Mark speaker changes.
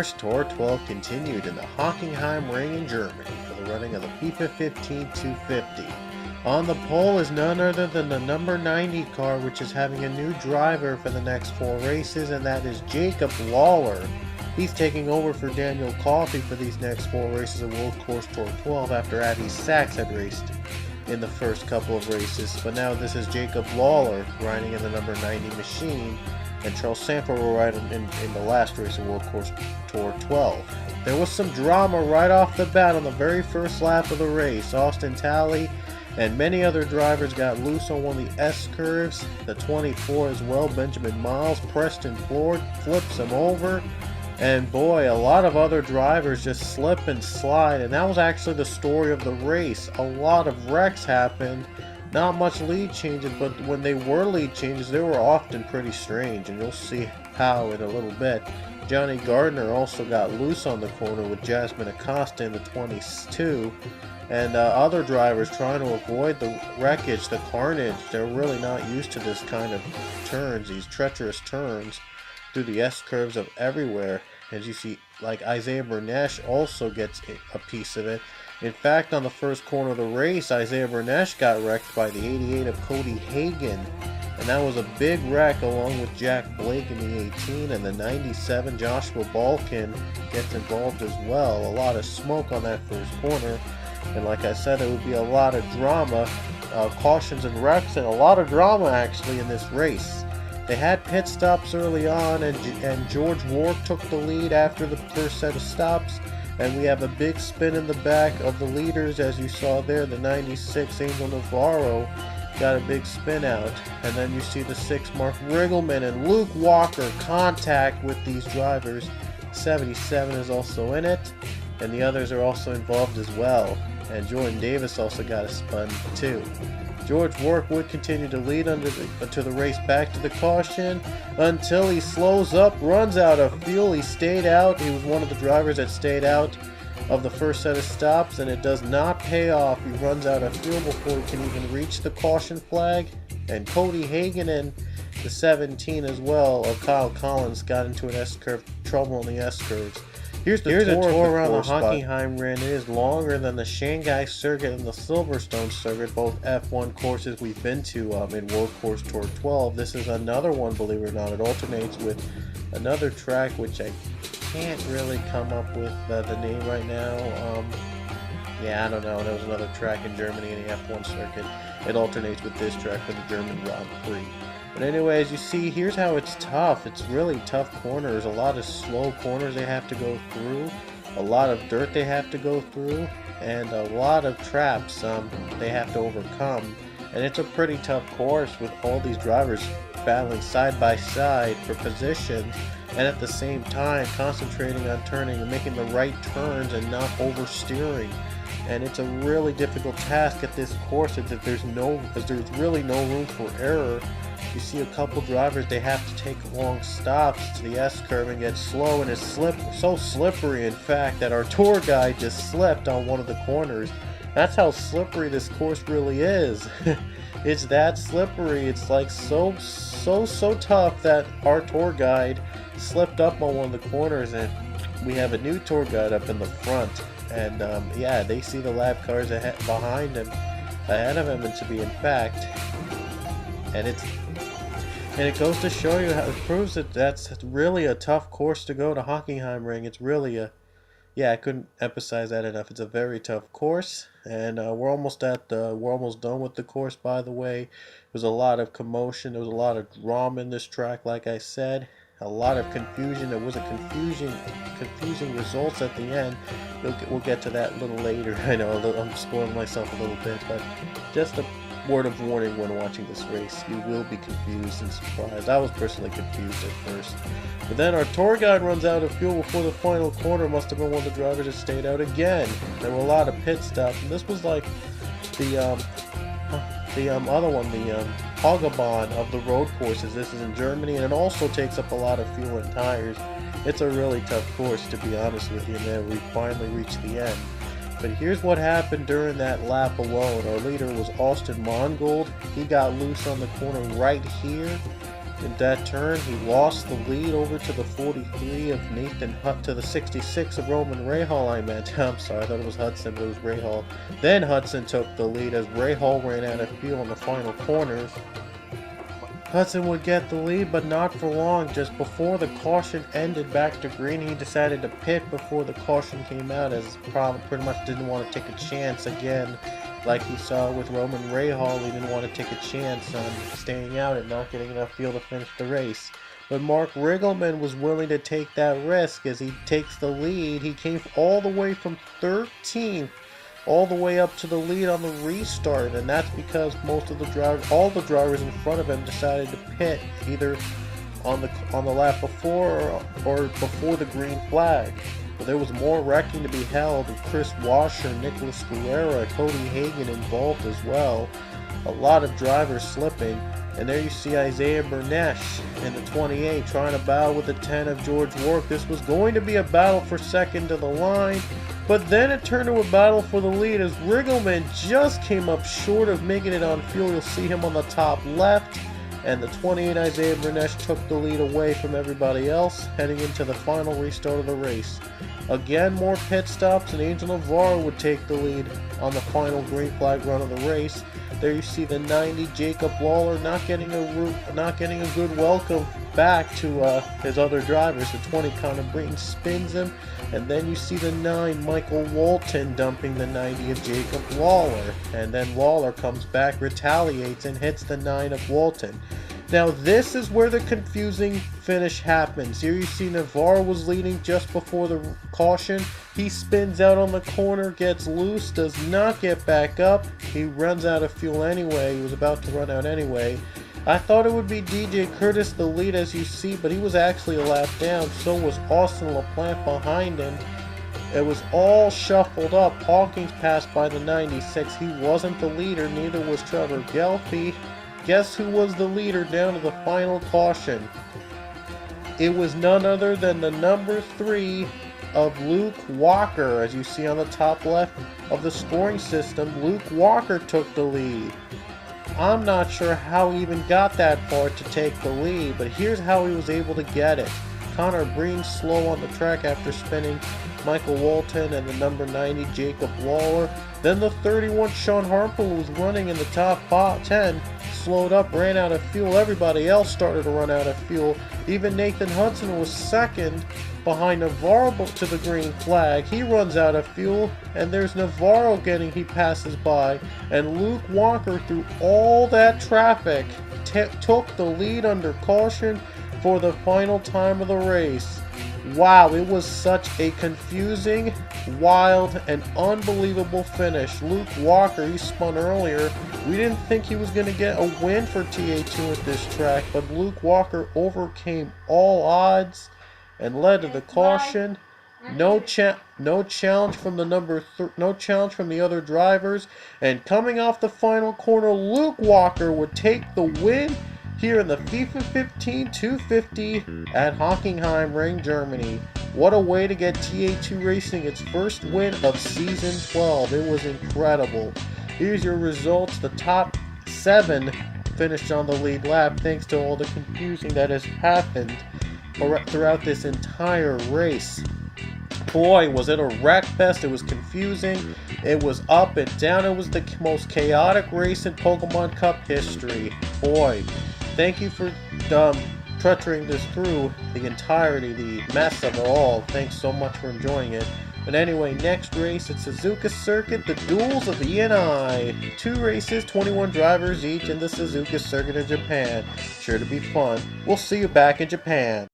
Speaker 1: course, Tour 12 continued in the Hockeinheim ring in Germany for the running of the FIFA 15 250. On the pole is none other than the number 90 car, which is having a new driver for the next 4 races, and that is Jacob Lawler. He's taking over for Daniel Coffey for these next 4 races of World Course Tour 12 after Avi Sachs had raced in the first couple of races. But now this is Jacob Lawler riding in the number 90 machine, and Charles Sanford will ride in the last race of World Course Tour 12. There was some drama right off the bat on the very first lap of the race. Austin Talley and many other drivers got loose on one of the S curves. The 24 as well, Benjamin Miles, Preston Ford flips him over. And boy, a lot of other drivers just slip and slide. And that was actually the story of the race. A lot of wrecks happened. Not much lead changes, but when they were lead changes, they were often pretty strange. And you'll see how in a little bit. Johnny Gardner also got loose on the corner with Jasmine Acosta in the 22. And other drivers trying to avoid the wreckage, the carnage. They're really not used to this kind of turns, these treacherous turns through the S curves of everywhere. As you see, like Isaiah Bernesh also gets a piece of it. In fact, on the first corner of the race, Isaiah Bernesh got wrecked by the 88 of Cody Hagan. And that was a big wreck along with Jack Blake in the 18, and the 97 Joshua Balkin gets involved as well. A lot of smoke on that first corner. And like I said, there would be a lot of drama, cautions and wrecks, and a lot of drama actually in this race. They had pit stops early on, and George Rourke took the lead after the first set of stops. And we have a big spin in the back of the leaders, as you saw there. The 96 Angel Navarro got a big spin out. And then you see the 6 Mark Riggleman and Luke Walker contact with these drivers. 77 is also in it, and the others are also involved as well. And Jordan Davis also got a spun too. George Rourke would continue to lead to the race back to the caution until he slows up, runs out of fuel. He stayed out. He was one of the drivers that stayed out of the first set of stops, and it does not pay off. He runs out of fuel before he can even reach the caution flag. And Cody Hagan and the 17 as well of Kyle Collins got into an S-curve, trouble on the S-curves. Here's a tour around the Hockeinheim ring. It is longer than the Shanghai circuit and the Silverstone circuit, both F1 courses we've been to in World Course Tour 12. This is another one, believe it or not. It alternates with another track, which I can't really come up with the name right now. Yeah, I don't know. There was another track in Germany in the F1 circuit. It alternates with this track for the German Grand Prix. But anyway, as you see, here's how it's tough. It's really tough corners. A lot of slow corners they have to go through. A lot of dirt they have to go through. And a lot of traps they have to overcome. And it's a pretty tough course with all these drivers battling side by side for position. And at the same time, concentrating on turning and making the right turns and not oversteering. And it's a really difficult task at this course because there's really no room for error. You see a couple drivers, they have to take long stops to the S-curve and get slow, and it's so slippery, in fact, that our tour guide just slipped on one of the corners. That's how slippery this course really is. It's that slippery. It's like so tough that our tour guide slipped up on one of the corners, and we have a new tour guide up in the front. And yeah, they see the lap cars behind him, ahead of him, and to be in fact, and it goes to show you how it proves that that's really a tough course to go to Hockeinheim ring. It's really yeah, I couldn't emphasize that enough. It's a very tough course, and we're almost done with the course. By the way, there's a lot of commotion. There was a lot of drama in this track, like I said. A lot of confusion. There was a confusing results at the end. We'll get to that a little later. I know I'm spoiling myself a little bit, but just a word of warning when watching this race. You will be confused and surprised. I was personally confused at first. But then our tour guide runs out of fuel before the final corner. Must have been one of the drivers that stayed out again. There were a lot of pit stops. And this was like the other one, the Hawgabahn of the road courses. This is in Germany, and it also takes up a lot of fuel and tires. It's a really tough course, to be honest with you, and then we finally reached the end. But here's what happened during that lap alone. Our leader was Austin Mongold. He got loose on the corner right here, in that turn. He lost the lead over to the 43 of Nathan Hutt, to the 66 of Roman Rahal, I meant. I'm sorry, I thought it was Hudson, but it was Rahal. Then Hudson took the lead as Rahal ran out of fuel in the final corners. Hudson would get the lead, but not for long. Just before the caution ended back to green, he decided to pit before the caution came out, as pretty much didn't want to take a chance again. Like he saw with Roman Rahal, he didn't want to take a chance on staying out and not getting enough fuel to finish the race. But Mark Riggleman was willing to take that risk as he takes the lead. He came all the way from 13th all the way up to the lead on the restart, and that's because all the drivers in front of him decided to pit either on the lap before or before the green flag. But there was more wrecking to be held, with Chris Washer, Nicholas Guerrera, Cody Hagan involved as well. A lot of drivers slipping, and there you see Isaiah Bernesh in the 28 trying to battle with the 10 of George Warwick. This was going to be a battle for second to the line, but then it turned to a battle for the lead as Riggleman just came up short of making it on fuel. You'll see him on the top left, and the 28 Isaiah Bernesh took the lead away from everybody else, heading into the final restart of the race. Again, more pit stops, and Angel Navarro would take the lead on the final green flag run of the race. There you see the 90 Jacob Lawler not getting a good welcome back to his other drivers. The 20 Connor Brayton spins him, and then you see the 9 Michael Walton dumping the 90 of Jacob Lawler, and then Lawler comes back, retaliates, and hits the 9 of Walton. Now this is where the confusing finish happens. Here you see Navarro was leading just before the caution. He spins out on the corner, gets loose, does not get back up. He runs out of fuel anyway. He was about to run out anyway. I thought it would be DJ Curtis the lead, as you see, but he was actually a lap down. So was Austin LaPlante behind him. It was all shuffled up. Hawkins passed by the 96. He wasn't the leader, neither was Trevor Gelfie. Guess who was the leader down to the final caution? It was none other than the number 3 of Luke Walker. As you see on the top left of the scoring system, Luke Walker took the lead. I'm not sure how he even got that far to take the lead, but here's how he was able to get it. Connor Breen slow on the track after spinning Michael Walton and the number 90 Jacob Lawler. Then the 31 Sean Harper, who was running in the top 10, slowed up, ran out of fuel. Everybody else started to run out of fuel. Even Nathan Hudson was second behind Navarro to the green flag. He runs out of fuel, and there's Navarro he passes by, and Luke Walker, through all that traffic, took the lead under caution for the final time of the race. Wow, it was such a confusing, wild, and unbelievable finish. Luke Walker, he spun earlier. We didn't think he was going to get a win for TA2 at this track, but Luke Walker overcame all odds and led to the caution. No challenge from the no challenge from the other drivers, and coming off the final corner, Luke Walker would take the win here in the FIFA 15 250 at Hockeinheim Ring, Germany. What a way to get TA2 Racing its first win of Season 12. It was incredible. Here's your results. The top 7 finished on the lead lap, thanks to all the confusing that has happened throughout this entire race. Boy, was it a wreck fest. It was confusing. It was up and down. It was the most chaotic race in Pokemon Cup history. Boy, thank you for treasuring this through the entirety, the mess of it all. Thanks so much for enjoying it. But anyway, next race at Suzuka Circuit, the Duels of E&I. 2 races, 21 drivers each in the Suzuka Circuit in Japan. Sure to be fun. We'll see you back in Japan.